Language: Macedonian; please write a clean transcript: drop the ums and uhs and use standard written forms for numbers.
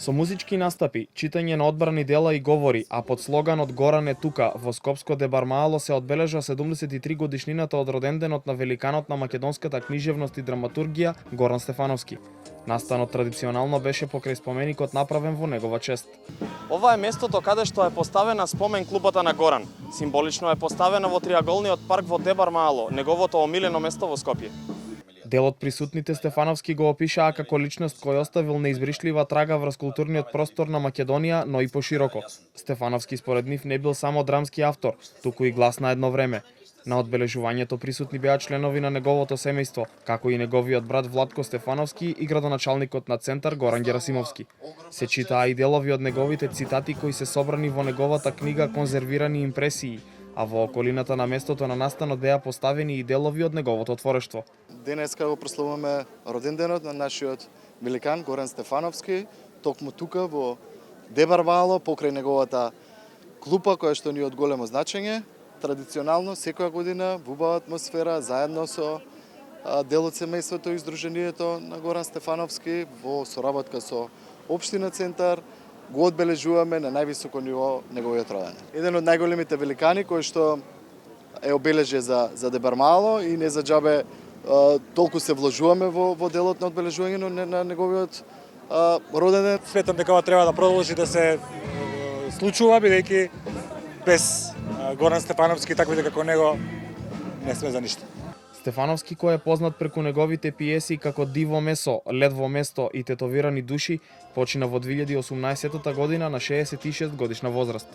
Со музички настапи, читање на одбрани дела и говори, а под слоганот "Гора не тука" во Скопско Дебармаало се одбележа 73 годишнината од роденденот на великанот на македонската книжевност и драматургија Горан Стефановски. Настанот традиционално беше покрај споменикот направен во негова чест. Ова е местото каде што е поставена спомен клупата на Горан. Символично е поставена во триаголниот парк во Дебармаало, неговото омилено место во Скопје. Дел од присутните Стефановски го опишаа како личност кој оставил неизбришлива трага врз културниот простор на Македонија, но и пошироко. Стефановски според нив не бил само драмски автор, туку и глас на едно време. На одбележувањето присутни беа членови на неговото семејство, како и неговиот брат Владко Стефановски и градоначалникот на Центар Горан Герасимовски. Се читаа и делови од неговите цитати кои се собрани во неговата книга Конзервирани импресии, а во околината на местото на настанот беа поставени и делови од неговото творештво. Денеска го прославуваме роденденот на нашиот великан Горан Стефановски, токму тука во Дебармаало, покрај неговата клупа која што ни од големо значење. Традиционално секоја година во убава атмосфера заедно со дел од семејството и Сдруженијето на Горан Стефановски во соработка со Општина Центар го одбележуваме на највисоко ниво неговиот роденден. Еден од најголемите великани кој што е обележје за Дебармаало и не за џабе толку се вложуваме во делот на одбележување на неговиот роденден. Сметам дека ова треба да продолжи да се случува, бидејќи без Горан Стефановски такви како него не сме за ништо. Стефановски, кој е познат преку неговите пиеси како Диво месо, Лед во место и Тетовирани души, почина во 2018 година на 66 годишна возраст.